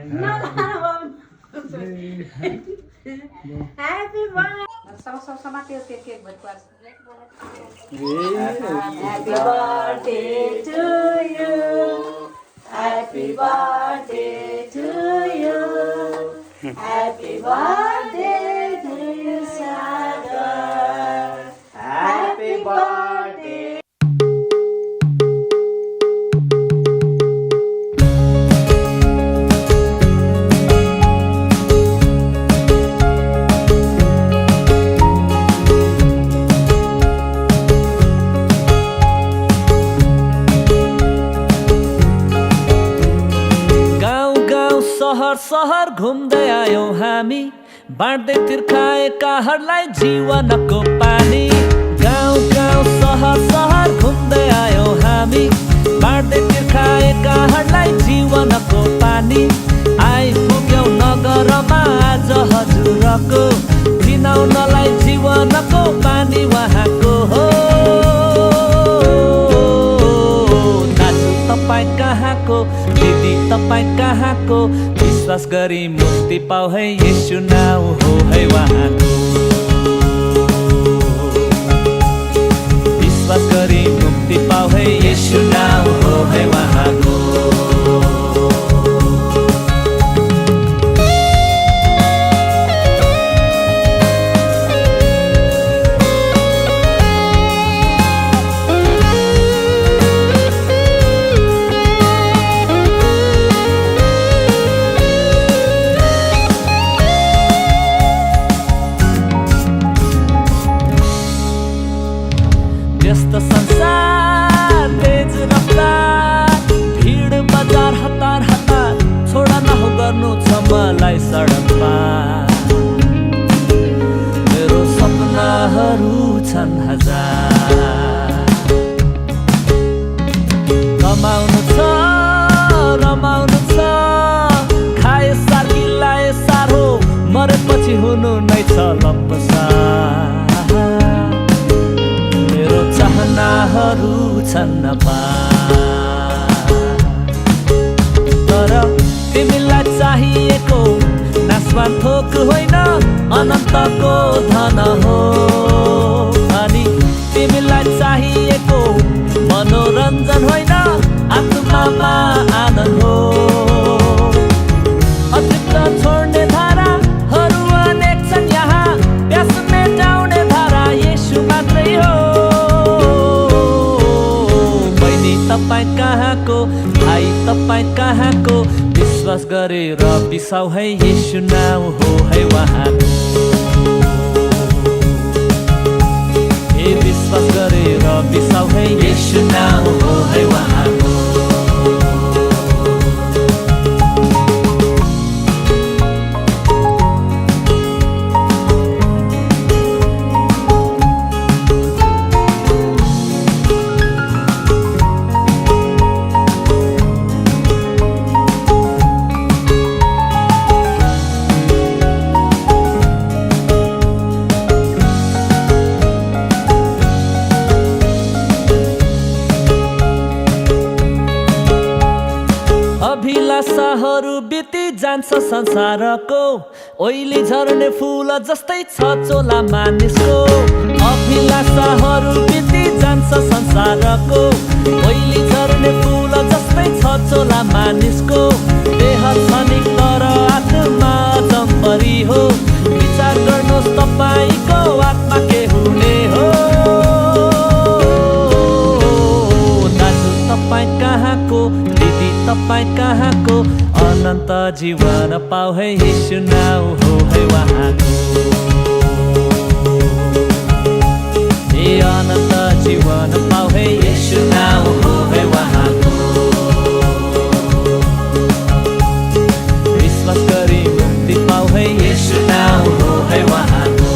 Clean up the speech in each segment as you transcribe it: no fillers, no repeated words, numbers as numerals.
Happy birthday. Sama-sama cake buat kelas. Happy birthday to you. Happy birthday to you. Happy birthday to you, Sagar. Happy birthday. सहर घुम्दै आयौं हामी बाँड्दै तिर्खाएकाहरूलाई जीवनको पानी गाउँ गाउँ सहर घुम्दै आयौं हामी बाँड्दै तिर्खाएकाहरूलाई जीवनको पानी आइपुग्यौं नगरमा आज हजुरको चिनाउनलाई जीवनको पानी उहाँको हो दाजु तपाईँ कहाँको दिदी तपाईँ कहाँको विश्वास गरी मुक्ति पाऊ है येशू नाउँ हो है उहाँको विश्वास गरी मुक्ति पाऊ है येशू नाउँ हो है उहाँको व्यस्त संसार तेज रफ्तार भिड बजार हतार हतार छोडा नहो गर्नु छ मलाई सडकमा मेरो सपनाहरू छन् हजार कमाउनु छ रमाउनु छ खाए सार गिलाए सार हो मरेपछि हुनु नै छ लम्पसार चाहनाहरू छन् तर तिमीलाई चाहिएको नासवान थोक होइन अनन्तको धन हो अनि तिमीलाई चाहिएको मनोरञ्जन होइन आत्मामा आनन्द हो अतिरिक्त छोड्ने धाराहरू अनेक छन् यहाँ प्यास मेटाउने धारा येशू मात्रै हो तपाईँ कहाँको भाइ तपाईँ कहाँको विश्वास गरेर बिसाउ है येशू नाउँ हो है उहाँको हे विश्वास गरेर बिसाउ है येशू नाउँ हो है उहाँको अभिलाषाहरू बिति जान्छ संसारको ओइली झर्ने फुल जस्तै छ चोला मानिसको अभिलाषाहरू बिति जान्छ संसारको ओइली झर्ने फुल जस्तै छ चोला मानिसको देह क्षणिक तर आत्मा जम्परी हो विचार गर्नुहोस् तपाईँको आत्मा के हुने हो दाजु तपाईँ कहाँको तपाईँ कहाँको अनन्त जीवन पाऊ है येशू नाउँ हो है उहाँको ए अनन्त जीवन पाऊ है येशू नाउँ हो है उहाँको विश्वास गरी मुक्ति पाऊ है येशू नाउँ हो है उहाँको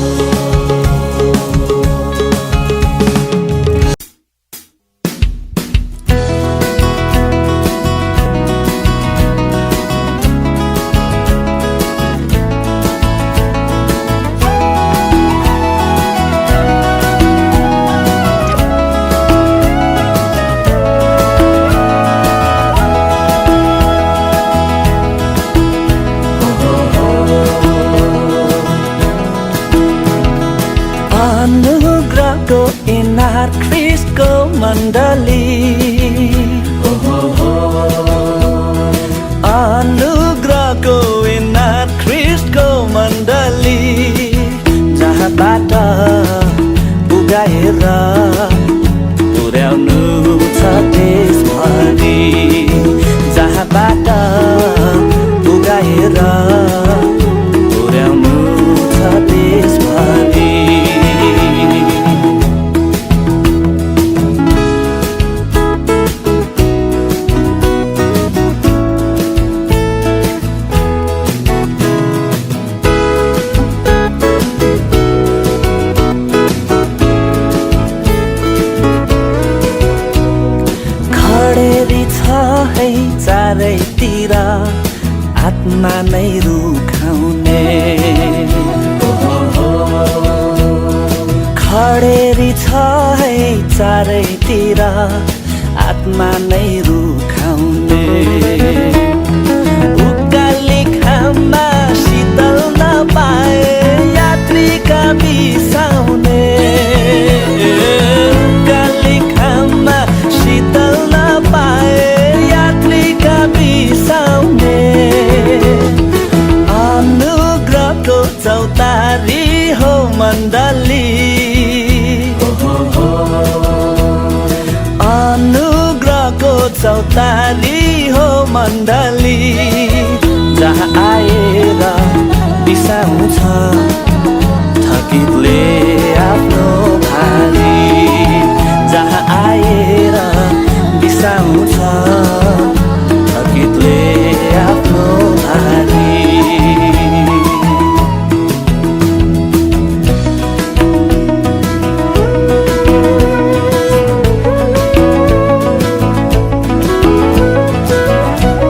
मण्डली अनुग्रहको नाथ ख्रीष्टको मण्डली जहाँबाट पुगाएर पुर्याउनु छ देशभरि जहाँबाट पुगाएर पुर्याउनु छ देशभरि चारैतिर आत्मा नै रुखाउने खडेरी छ है चारैतिर आत्मा नै रुखाउने उकाली घाममा शीतल नपाए यात्रीका बिसाउने उकाली घाममा शीतल नपाए बिसाउने अनुग्रहको चौतारी हो मण्डली अनुग्रहको चौतारी हो मण्डली जहाँ आएर बिसाउँछ